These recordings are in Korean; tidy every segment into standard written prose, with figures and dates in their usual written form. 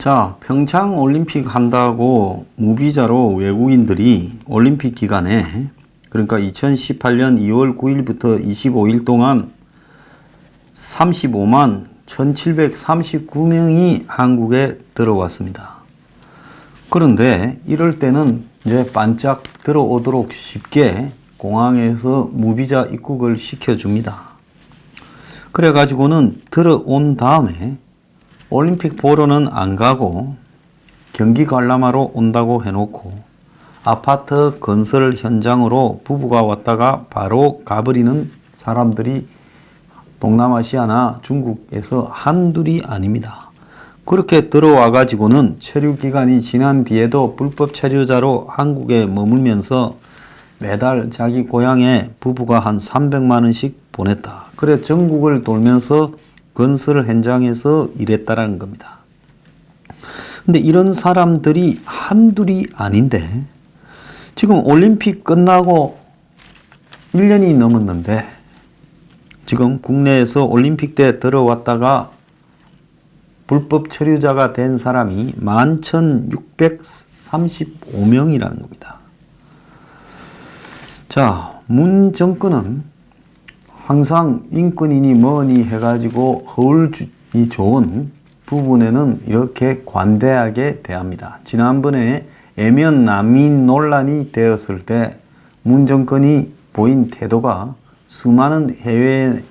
자, 평창 올림픽 한다고 무비자로 외국인들이 올림픽 기간에, 그러니까 2018년 2월 9일부터 25일 동안 35만 1739명이 한국에 들어왔습니다. 그런데 이럴 때는 이제 반짝 들어오도록 쉽게 공항에서 무비자 입국을 시켜줍니다. 그래가지고는 들어온 다음에 올림픽 보러는 안 가고 경기 관람하러 온다고 해놓고 아파트 건설 현장으로 부부가 왔다가 바로 가버리는 사람들이 동남아시아나 중국에서 한둘이 아닙니다. 그렇게 들어와 가지고는 체류 기간이 지난 뒤에도 불법 체류자로 한국에 머물면서 매달 자기 고향에 부부가 한 300만 원씩 보냈다. 그래 전국을 돌면서 건설 현장에서 일했다라는 겁니다. 근데 이런 사람들이 한둘이 아닌데 지금 올림픽 끝나고 1년이 넘었는데 지금 국내에서 올림픽 때 들어왔다가 불법 체류자가 된 사람이 11,635명이라는 겁니다. 자, 문 정권은 항상 인권이니 뭐니 해가지고 허울이 좋은 부분에는 이렇게 관대하게 대합니다. 지난번에 애면 난민 논란이 되었을 때 문 정권이 보인 태도가 수많은 해외의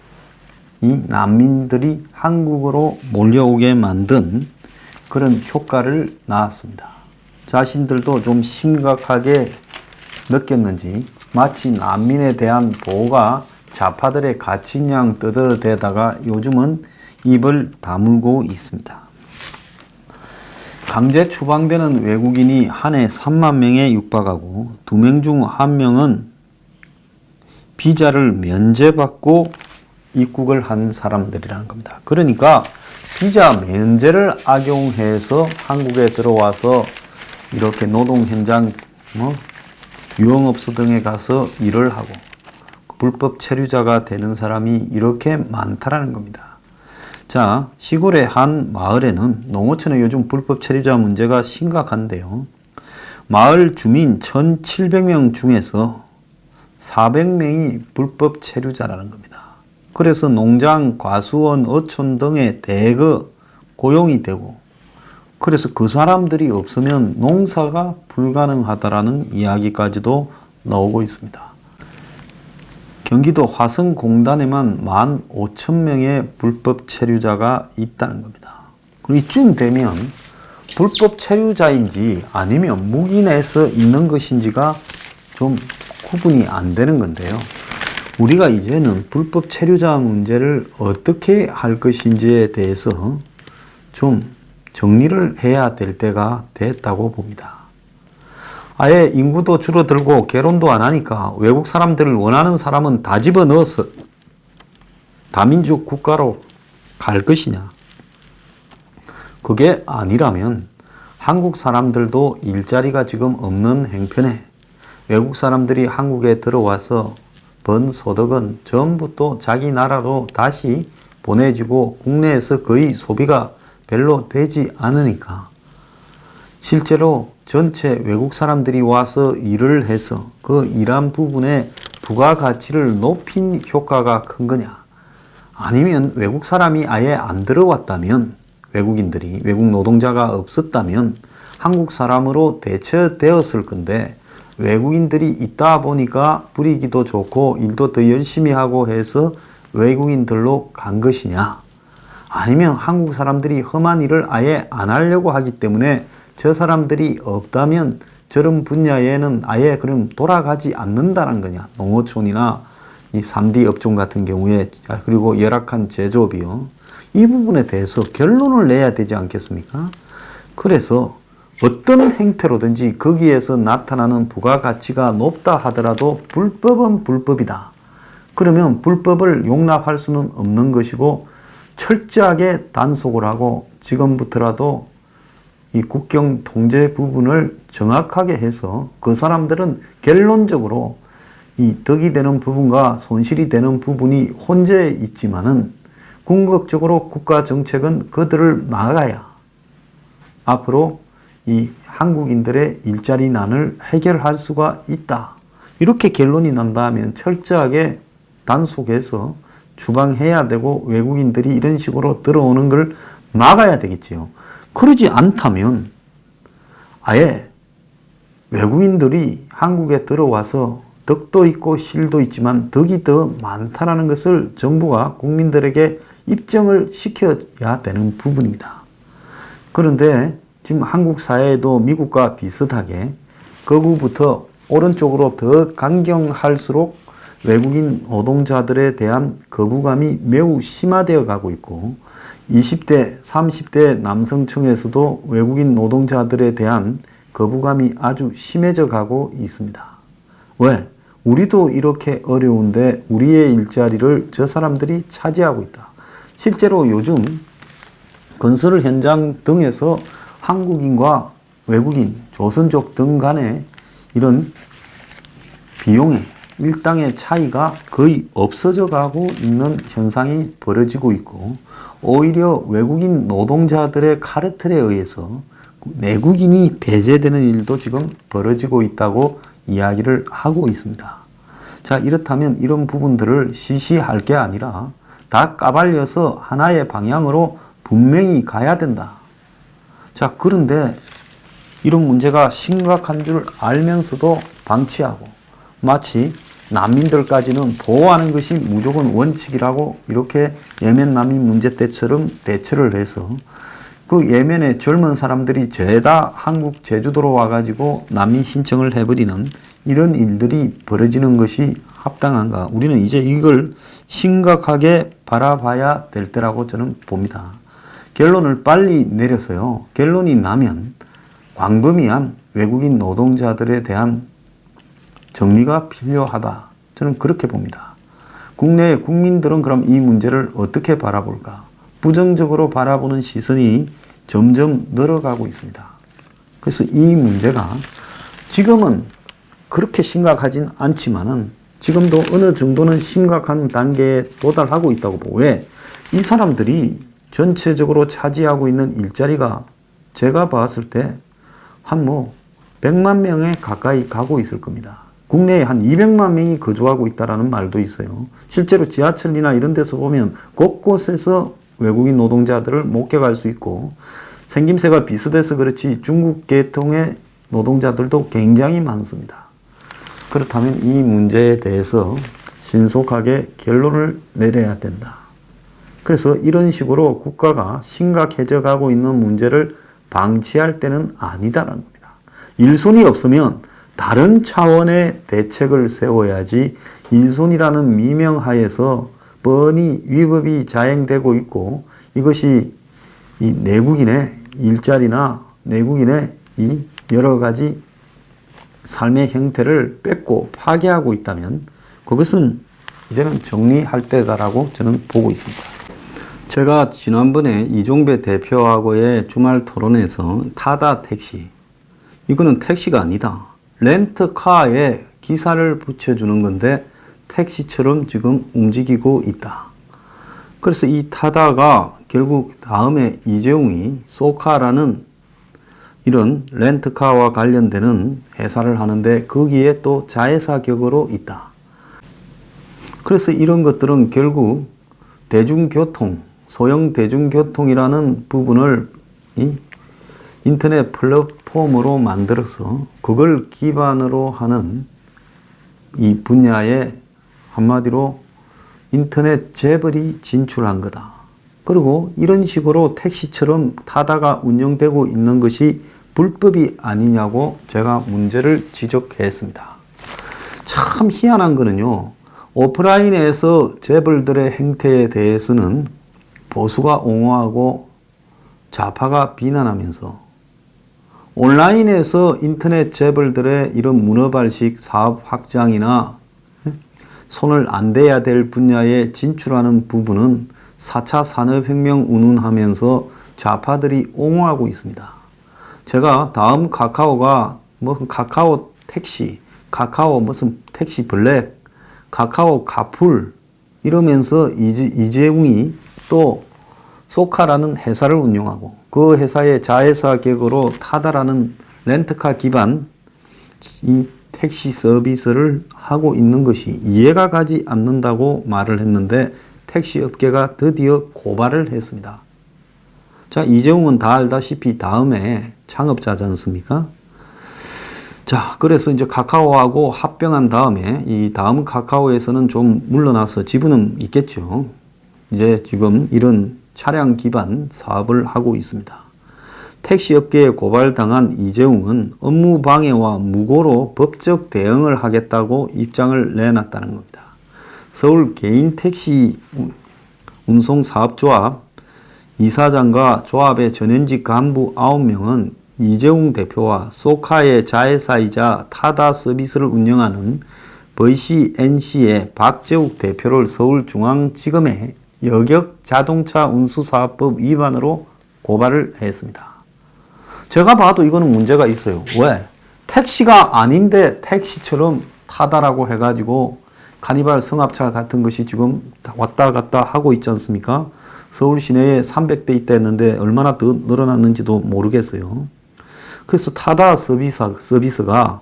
난민들이 한국으로 몰려오게 만든 그런 효과를 낳았습니다. 자신들도 좀 심각하게 느꼈는지 마치 난민에 대한 보호가 좌파들의 가치인 양 떠들어대다가 요즘은 입을 다물고 있습니다. 강제 추방되는 외국인이 한 해 3만 명에 육박하고 2명 중 1명은 비자를 면제받고 입국을 한 사람들이라는 겁니다. 그러니까 비자 면제를 악용해서 한국에 들어와서 이렇게 노동 현장, 유흥업소 등에 가서 일을 하고 불법 체류자가 되는 사람이 이렇게 많다라는 겁니다. 자, 시골의 한 마을에는 농어촌의 요즘 불법 체류자 문제가 심각한데요. 마을 주민 1,700명 중에서 400명이 불법 체류자라는 겁니다. 그래서 농장, 과수원, 어촌 등에 대거 고용이 되고 그래서 그 사람들이 없으면 농사가 불가능하다라는 이야기까지도 나오고 있습니다. 경기도 화성공단에만 15,000명의 불법 체류자가 있다는 겁니다. 그리고 이쯤 되면 불법 체류자인지 아니면 묵인해서 있는 것인지가 좀 구분이 안 되는 건데요. 우리가 이제는 불법 체류자 문제를 어떻게 할 것인지에 대해서 좀 정리를 해야 될 때가 됐다고 봅니다. 아예 인구도 줄어들고 결혼도 안 하니까 외국 사람들을 원하는 사람은 다 집어넣어서 다민족 국가로 갈 것이냐? 그게 아니라면 한국 사람들도 일자리가 지금 없는 행편에 외국 사람들이 한국에 들어와서 번 소득은 전부 또 자기 나라로 다시 보내지고 국내에서 거의 소비가 별로 되지 않으니까 실제로 전체 외국 사람들이 와서 일을 해서 그 일한 부분에 부가가치를 높인 효과가 큰 거냐? 아니면 외국 사람이 아예 안 들어왔다면 외국인들이, 외국 노동자가 없었다면 한국 사람으로 대처되었을 건데 외국인들이 있다 보니까 부리기도 좋고 일도 더 열심히 하고 해서 외국인들로 간 것이냐? 아니면 한국 사람들이 험한 일을 아예 안 하려고 하기 때문에 저 사람들이 없다면 저런 분야에는 아예 그럼 돌아가지 않는다는 거냐. 농어촌이나 이 3D 업종 같은 경우에 그리고 열악한 제조업이요. 이 부분에 대해서 결론을 내야 되지 않겠습니까? 그래서 어떤 행태로든지 거기에서 나타나는 부가가치가 높다 하더라도 불법은 불법이다. 그러면 불법을 용납할 수는 없는 것이고 철저하게 단속을 하고 지금부터라도 이 국경 통제 부분을 정확하게 해서 그 사람들은 결론적으로 이 덕이 되는 부분과 손실이 되는 부분이 혼재 있지만은 궁극적으로 국가 정책은 그들을 막아야 앞으로 이 한국인들의 일자리난을 해결할 수가 있다. 이렇게 결론이 난다면 철저하게 단속해서 추방해야 되고 외국인들이 이런 식으로 들어오는 걸 막아야 되겠지요. 그러지 않다면 아예 외국인들이 한국에 들어와서 덕도 있고 실도 있지만 덕이 더 많다라는 것을 정부가 국민들에게 입증을 시켜야 되는 부분입니다. 그런데 지금 한국 사회도 미국과 비슷하게 거구부터 오른쪽으로 더 강경할수록 외국인 노동자들에 대한 거부감이 매우 심화되어 가고 있고 20대, 30대 남성층에서도 외국인 노동자들에 대한 거부감이 아주 심해져 가고 있습니다. 왜? 우리도 이렇게 어려운데 우리의 일자리를 저 사람들이 차지하고 있다. 실제로 요즘 건설 현장 등에서 한국인과 외국인, 조선족 등 간에 이런 비용의 일당의 차이가 거의 없어져 가고 있는 현상이 벌어지고 있고 오히려 외국인 노동자들의 카르텔에 의해서 내국인이 배제되는 일도 지금 벌어지고 있다고 이야기를 하고 있습니다. 자, 이렇다면 이런 부분들을 시시할 게 아니라 다 까발려서 하나의 방향으로 분명히 가야 된다. 자, 그런데 이런 문제가 심각한 줄 알면서도 방치하고 마치 난민들까지는 보호하는 것이 무조건 원칙이라고 이렇게 예멘 난민 문제 때처럼 대처를 해서 그 예멘의 젊은 사람들이 죄다 한국 제주도로 와가지고 난민 신청을 해버리는 이런 일들이 벌어지는 것이 합당한가? 우리는 이제 이걸 심각하게 바라봐야 될 때라고 저는 봅니다. 결론을 빨리 내려서요. 결론이 나면 광범위한 외국인 노동자들에 대한 정리가 필요하다. 저는 그렇게 봅니다. 국내 국민들은 그럼 이 문제를 어떻게 바라볼까? 부정적으로 바라보는 시선이 점점 늘어가고 있습니다. 그래서 이 문제가 지금은 그렇게 심각하진 않지만은 지금도 어느 정도는 심각한 단계에 도달하고 있다고 보고 왜? 이 사람들이 전체적으로 차지하고 있는 일자리가 제가 봤을 때 한 100만 명에 가까이 가고 있을 겁니다. 국내에 한 200만 명이 거주하고 있다는 말도 있어요. 실제로 지하철이나 이런 데서 보면 곳곳에서 외국인 노동자들을 목격할 수 있고 생김새가 비슷해서 그렇지 중국 계통의 노동자들도 굉장히 많습니다. 그렇다면 이 문제에 대해서 신속하게 결론을 내려야 된다. 그래서 이런 식으로 국가가 심각해져 가고 있는 문제를 방치할 때는 아니다라는 겁니다. 일손이 없으면 다른 차원의 대책을 세워야지 일손이라는 미명하에서 뻔히 위법이 자행되고 있고 이것이 이 내국인의 일자리나 내국인의 이 여러 가지 삶의 형태를 뺏고 파괴하고 있다면 그것은 이제는 정리할 때다라고 저는 보고 있습니다. 제가 지난번에 이종배 대표하고의 주말 토론에서 타다 택시, 이거는 택시가 아니다. 렌트카에 기사를 붙여주는 건데 택시처럼 지금 움직이고 있다. 그래서 이 타다가 결국 다음에 이재용이 소카라는 이런 렌트카와 관련되는 회사를 하는데 거기에 또 자회사격으로 있다. 그래서 이런 것들은 결국 대중교통, 소형 대중교통이라는 부분을 인터넷 플랫폼으로 만들어서 그걸 기반으로 하는 이 분야에 한마디로 인터넷 재벌이 진출한 거다. 그리고 이런 식으로 택시처럼 타다가 운영되고 있는 것이 불법이 아니냐고 제가 문제를 지적했습니다. 참 희한한 거는요. 오프라인에서 재벌들의 행태에 대해서는 보수가 옹호하고 좌파가 비난하면서 온라인에서 인터넷 재벌들의 이런 문어발식 사업 확장이나 손을 안 대야 될 분야에 진출하는 부분은 4차 산업혁명 운운하면서 좌파들이 옹호하고 있습니다. 제가 다음 카카오가 카카오 택시, 카카오 무슨 택시 블랙, 카카오 카풀 이러면서 이재용이 또 소카라는 회사를 운영하고 그 회사의 자회사 계획으로 타다라는 렌트카 기반 이 택시 서비스를 하고 있는 것이 이해가 가지 않는다고 말을 했는데 택시 업계가 드디어 고발을 했습니다. 자, 이재용은 다 알다시피 다음에 창업자지 않습니까? 자, 그래서 이제 카카오하고 합병한 다음에 이 다음 카카오에서는 좀 물러나서 지분은 있겠죠. 이제 지금 이런 차량 기반 사업을 하고 있습니다. 택시 업계에 고발당한 이재용은 업무 방해와 무고로 법적 대응을 하겠다고 입장을 내놨다는 겁니다. 서울 개인 택시 운송사업조합 이사장과 조합의 전현직 간부 9명은 이재용 대표와 소카의 자회사이자 타다 서비스를 운영하는 VCNC의 박재욱 대표를 서울중앙지검에 여격 자동차 운수사업법 위반으로 고발을 했습니다. 제가 봐도 이거는 문제가 있어요. 왜? 택시가 아닌데 택시처럼 타다라고 해가지고 카니발 승합차 같은 것이 지금 왔다 갔다 하고 있지 않습니까? 서울 시내에 300대 있다 했는데 얼마나 더 늘어났는지도 모르겠어요. 그래서 타다 서비스가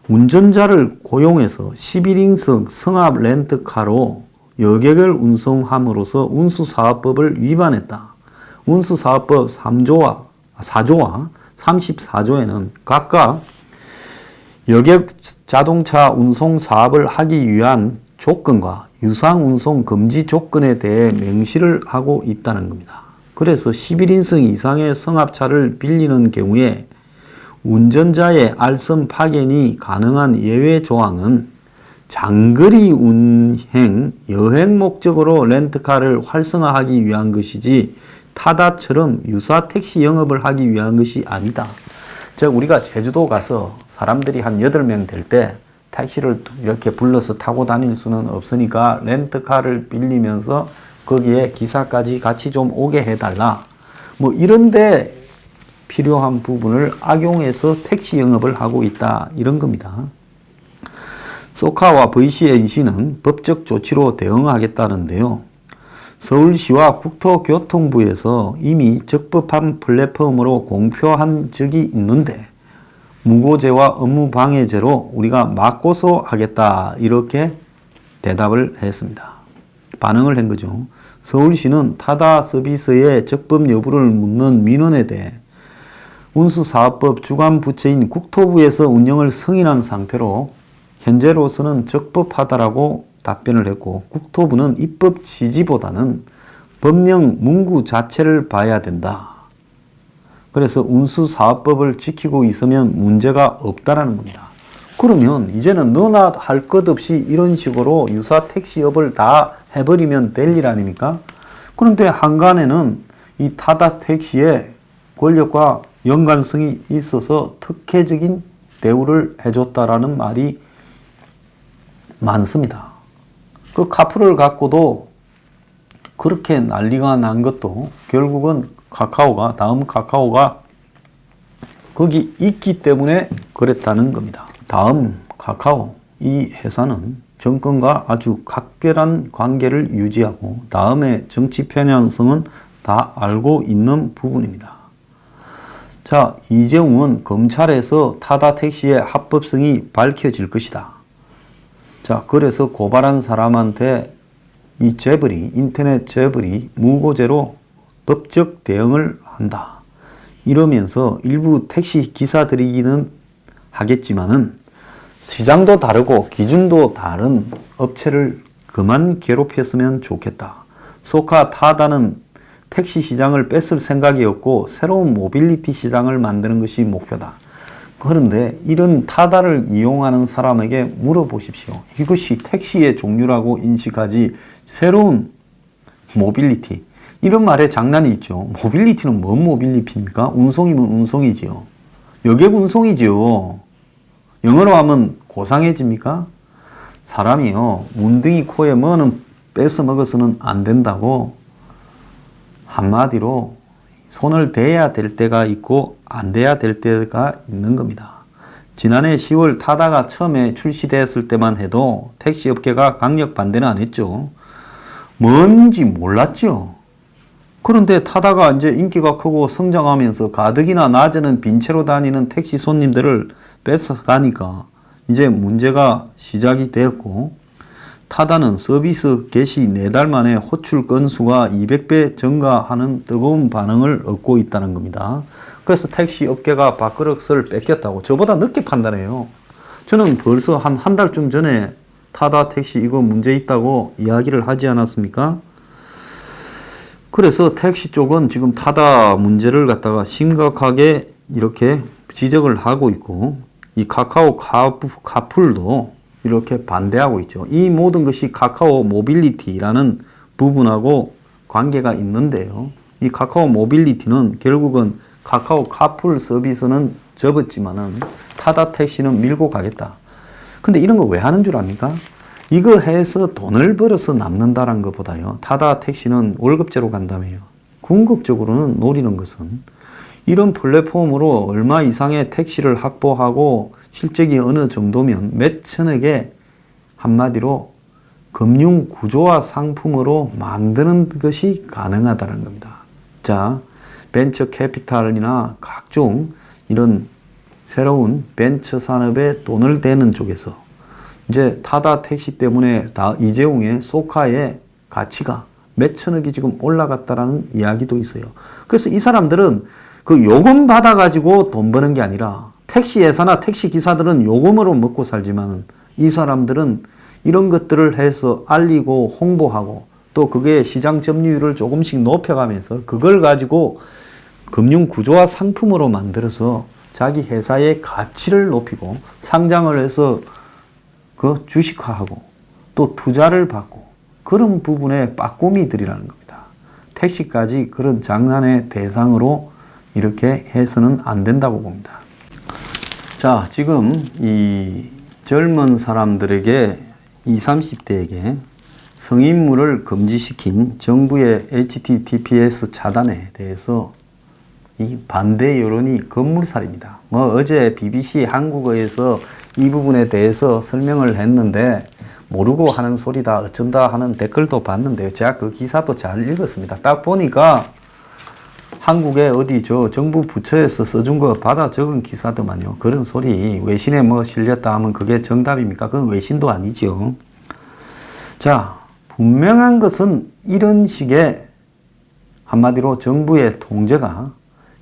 운전자를 고용해서 11인승 승합 렌트카로 여객을 운송함으로써 운수사업법을 위반했다. 운수사업법 4조와 34조에는 각각 여객 자동차 운송 사업을 하기 위한 조건과 유상 운송 금지 조건에 대해 명시를 하고 있다는 겁니다. 그래서 11인승 이상의 승합차를 빌리는 경우에 운전자의 알선 파견이 가능한 예외 조항은 장거리 운행, 여행 목적으로 렌트카를 활성화하기 위한 것이지 타다처럼 유사 택시 영업을 하기 위한 것이 아니다. 즉 우리가 제주도 가서 사람들이 한 8명 될 때 택시를 이렇게 불러서 타고 다닐 수는 없으니까 렌트카를 빌리면서 거기에 기사까지 같이 좀 오게 해달라. 뭐 이런데 필요한 부분을 악용해서 택시 영업을 하고 있다. 이런 겁니다. 소카와 VCNC는 법적 조치로 대응하겠다는데요. 서울시와 국토교통부에서 이미 적법한 플랫폼으로 공표한 적이 있는데 무고죄와 업무방해죄로 우리가 맞고서 하겠다 이렇게 대답을 했습니다. 반응을 한 거죠. 서울시는 타다 서비스의 적법 여부를 묻는 민원에 대해 운수사업법 주관부처인 국토부에서 운영을 승인한 상태로 현재로서는 적법하다라고 답변을 했고 국토부는 입법 취지보다는 법령 문구 자체를 봐야 된다. 그래서 운수사업법을 지키고 있으면 문제가 없다라는 겁니다. 그러면 이제는 너나 할 것 없이 이런 식으로 유사 택시업을 다 해버리면 될 일 아닙니까? 그런데 한간에는 이 타다 택시의 권력과 연관성이 있어서 특혜적인 대우를 해줬다라는 말이 많습니다. 그 카풀을 갖고도 그렇게 난리가 난 것도 결국은 다음 카카오가 거기 있기 때문에 그랬다는 겁니다. 다음 카카오 이 회사는 정권과 아주 각별한 관계를 유지하고 다음의 정치 편향성은 다 알고 있는 부분입니다. 자, 이재용은 검찰에서 타다 택시의 합법성이 밝혀질 것이다. 자, 그래서 고발한 사람한테 이 재벌이, 인터넷 재벌이 무고죄로 법적 대응을 한다. 이러면서 일부 택시 기사들이기는 하겠지만은 시장도 다르고 기준도 다른 업체를 그만 괴롭혔으면 좋겠다. 소카 타다는 택시 시장을 뺏을 생각이 없고 새로운 모빌리티 시장을 만드는 것이 목표다. 그런데 이런 타다를 이용하는 사람에게 물어보십시오. 이것이 택시의 종류라고 인식하지 새로운 모빌리티. 이런 말에 장난이 있죠. 모빌리티는 뭔 모빌리티입니까? 운송이면 운송이지요. 여객 운송이지요. 영어로 하면 고상해집니까? 사람이요. 문둥이 코에 뭐는 뺏어 먹어서는 안 된다고 한마디로 손을 대야 될 때가 있고 안 대야 될 때가 있는 겁니다. 지난해 10월 타다가 처음에 출시되었을 때만 해도 택시업계가 강력 반대는 안 했죠. 뭔지 몰랐죠. 그런데 타다가 이제 인기가 크고 성장하면서 가덕이나 낮에는 빈 채로 다니는 택시 손님들을 뺏어가니까 이제 문제가 시작이 되었고, 타다는 서비스 개시 4달 만에 호출 건수가 200배 증가하는 뜨거운 반응을 얻고 있다는 겁니다. 그래서 택시 업계가 밥그릇을 뺏겼다고 저보다 늦게 판단해요. 저는 벌써 한 달쯤 전에 타다 택시 이거 문제 있다고 이야기를 하지 않았습니까? 그래서 택시 쪽은 지금 타다 문제를 갖다가 심각하게 이렇게 지적을 하고 있고, 이 카카오 카풀도 이렇게 반대하고 있죠. 이 모든 것이 카카오 모빌리티라는 부분하고 관계가 있는데요. 이 카카오 모빌리티는 결국은 카카오 카풀 서비스는 접었지만은 타다 택시는 밀고 가겠다. 근데 이런 거 왜 하는 줄 압니까? 이거 해서 돈을 벌어서 남는다는 것보다요, 타다 택시는 월급제로 간다며요. 궁극적으로는 노리는 것은 이런 플랫폼으로 얼마 이상의 택시를 확보하고 실적이 어느 정도면 몇 천억에 한마디로 금융 구조화 상품으로 만드는 것이 가능하다는 겁니다. 자, 벤처 캐피탈이나 각종 이런 새로운 벤처 산업에 돈을 대는 쪽에서 이제 타다 택시 때문에 이재용의 소카의 가치가 몇 천억이 지금 올라갔다라는 이야기도 있어요. 그래서 이 사람들은 그 요금 받아가지고 돈 버는 게 아니라, 택시 회사나 택시 기사들은 요금으로 먹고 살지만 이 사람들은 이런 것들을 해서 알리고 홍보하고 또 그게 시장 점유율을 조금씩 높여가면서 그걸 가지고 금융 구조화 상품으로 만들어서 자기 회사의 가치를 높이고 상장을 해서 그 주식화하고 또 투자를 받고 그런 부분에 빠꼬미들이라는 겁니다. 택시까지 그런 장난의 대상으로 이렇게 해서는 안 된다고 봅니다. 자, 지금 이 젊은 사람들에게 20, 30대에게 성인물을 금지시킨 정부의 HTTPS 차단에 대해서 이 반대 여론이 급물살입니다. 어제 BBC 한국어에서 이 부분에 대해서 설명을 했는데 모르고 하는 소리다 어쩐다 하는 댓글도 봤는데요. 제가 그 기사도 잘 읽었습니다. 딱 보니까 한국의 어디 정부 부처에서 써준 거 받아 적은 기사더만요. 그런 소리 외신에 실렸다 하면 그게 정답입니까? 그건 외신도 아니죠. 자, 분명한 것은 이런 식의 한마디로 정부의 통제가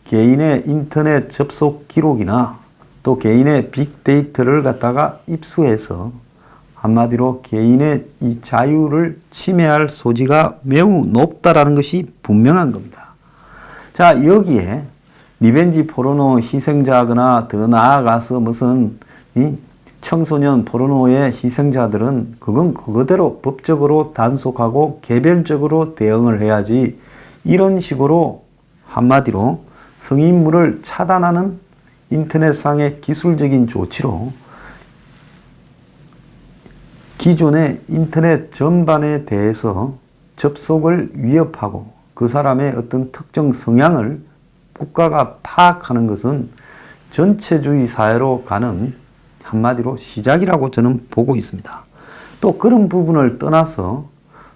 개인의 인터넷 접속 기록이나 또 개인의 빅데이터를 갖다가 입수해서 한마디로 개인의 이 자유를 침해할 소지가 매우 높다라는 것이 분명한 겁니다. 자, 여기에 리벤지 포르노 희생자거나 더 나아가서 무슨 이 청소년 포르노의 희생자들은 그건 그대로 법적으로 단속하고 개별적으로 대응을 해야지, 이런 식으로 한마디로 성인물을 차단하는 인터넷상의 기술적인 조치로 기존의 인터넷 전반에 대해서 접속을 위협하고 그 사람의 어떤 특정 성향을 국가가 파악하는 것은 전체주의 사회로 가는 한마디로 시작이라고 저는 보고 있습니다. 또 그런 부분을 떠나서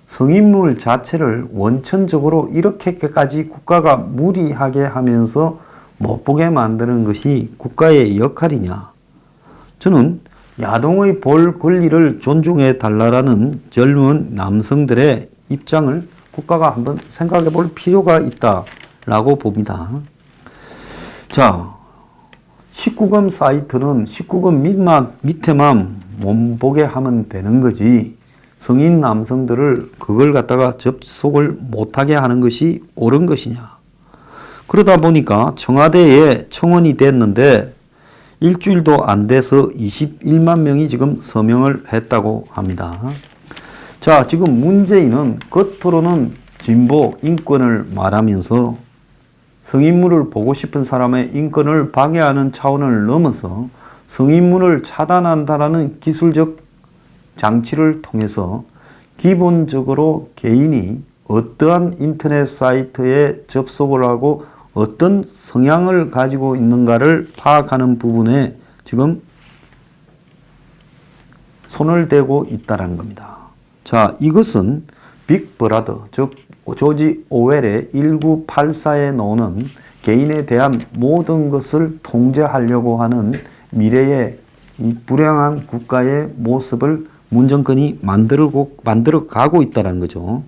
성인물 자체를 원천적으로 이렇게까지 국가가 무리하게 하면서 못 보게 만드는 것이 국가의 역할이냐. 저는 야동의 볼 권리를 존중해 달라라는 젊은 남성들의 입장을 국가가 한번 생각해 볼 필요가 있다라고 봅니다. 자, 19금 사이트는 19금 밑에만 못 보게 하면 되는 거지, 성인 남성들을 그걸 갖다가 접속을 못하게 하는 것이 옳은 것이냐. 그러다 보니까 청와대에 청원이 됐는데 일주일도 안 돼서 21만 명이 지금 서명을 했다고 합니다. 자, 지금 문재인은 겉으로는 진보 인권을 말하면서 성인물을 보고 싶은 사람의 인권을 방해하는 차원을 넘어서 성인물을 차단한다라는 기술적 장치를 통해서 기본적으로 개인이 어떠한 인터넷 사이트에 접속을 하고 어떤 성향을 가지고 있는가를 파악하는 부분에 지금 손을 대고 있다는 겁니다. 자, 이것은 빅브라더, 즉 조지 오웰의 1984에 나오는 개인에 대한 모든 것을 통제하려고 하는 미래의 이 불행한 국가의 모습을 문정권이 만들어 가고 있다는 거죠.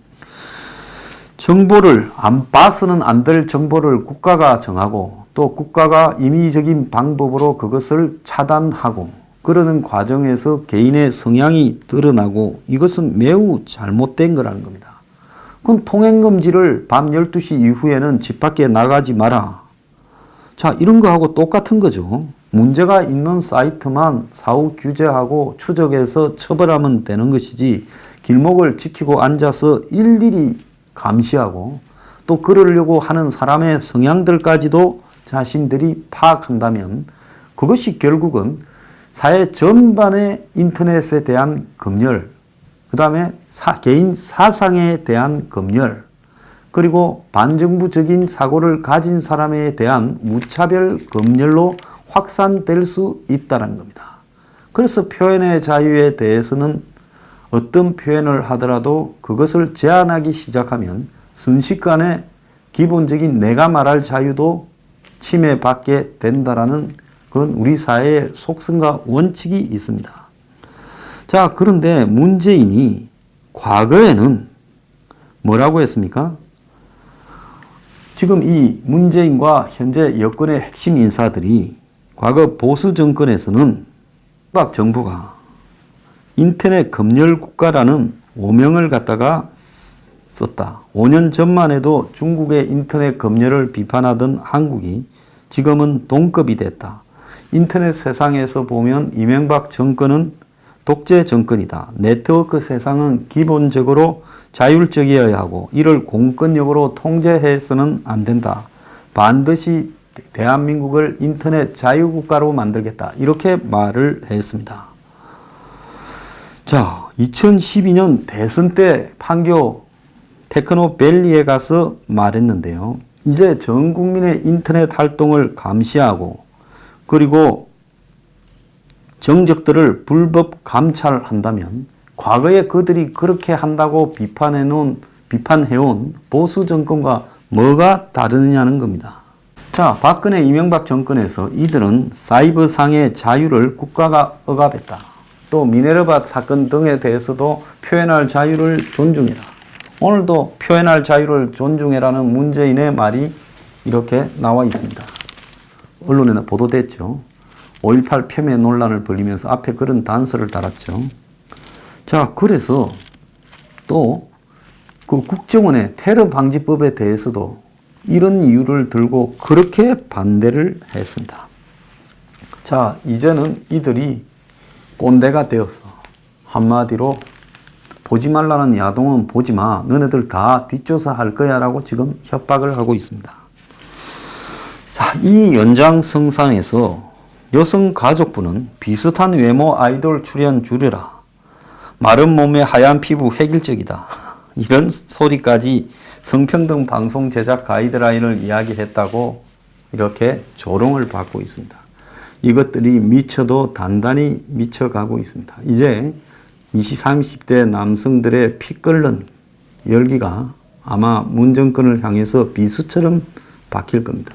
정보를 안 봐서는 안 될 정보를 국가가 정하고 또 국가가 임의적인 방법으로 그것을 차단하고 그러는 과정에서 개인의 성향이 드러나고 이것은 매우 잘못된 거라는 겁니다. 그럼 통행금지를 밤 12시 이후에는 집 밖에 나가지 마라. 자, 이런 거하고 똑같은 거죠. 문제가 있는 사이트만 사후 규제하고 추적해서 처벌하면 되는 것이지 길목을 지키고 앉아서 일일이 감시하고 또 그러려고 하는 사람의 성향들까지도 자신들이 파악한다면 그것이 결국은 사회 전반의 인터넷에 대한 검열, 그 다음에 개인 사상에 대한 검열, 그리고 반정부적인 사고를 가진 사람에 대한 무차별 검열로 확산될 수 있다는 겁니다. 그래서 표현의 자유에 대해서는 어떤 표현을 하더라도 그것을 제한하기 시작하면 순식간에 기본적인 내가 말할 자유도 침해받게 된다라는 그건 우리 사회의 속성과 원칙이 있습니다. 자, 그런데 문재인이 과거에는 뭐라고 했습니까? 지금 이 문재인과 현재 여권의 핵심 인사들이 과거 보수 정권에서는 박 정부가 인터넷 검열 국가라는 오명을 갖다가 썼다. 5년 전만 해도 중국의 인터넷 검열을 비판하던 한국이 지금은 동급이 됐다. 인터넷 세상에서 보면 이명박 정권은 독재 정권이다. 네트워크 세상은 기본적으로 자율적이어야 하고 이를 공권력으로 통제해서는 안 된다. 반드시 대한민국을 인터넷 자유국가로 만들겠다. 이렇게 말을 했습니다. 자, 2012년 대선 때 판교 테크노밸리에 가서 말했는데요. 이제 전 국민의 인터넷 활동을 감시하고 그리고 정적들을 불법 감찰한다면 과거에 그들이 그렇게 한다고 비판해온 보수 정권과 뭐가 다르느냐는 겁니다. 자, 박근혜 이명박 정권에서 이들은 사이버상의 자유를 국가가 억압했다. 또 미네르바 사건 등에 대해서도 표현할 자유를 존중해라. 오늘도 표현할 자유를 존중해라는 문재인의 말이 이렇게 나와 있습니다. 언론에는 보도됐죠. 5.18 폄훼 논란을 벌이면서 앞에 그런 단서를 달았죠. 자, 그래서 또 그 국정원의 테러 방지법에 대해서도 이런 이유를 들고 그렇게 반대를 했습니다. 자, 이제는 이들이 꼰대가 되었어. 한마디로 보지 말라는 야동은 보지 마. 너네들 다 뒷조사 할 거야 라고 지금 협박을 하고 있습니다. 자, 이 연장성상에서 여성가족부는 비슷한 외모 아이돌 출연 줄여라. 마른 몸에 하얀 피부 획일적이다. 이런 소리까지 성평등 방송 제작 가이드라인을 이야기했다고 이렇게 조롱을 받고 있습니다. 이것들이 미쳐도 단단히 미쳐가고 있습니다. 이제 20, 30대 남성들의 피 끓는 열기가 아마 문 정권을 향해서 비수처럼 박힐 겁니다.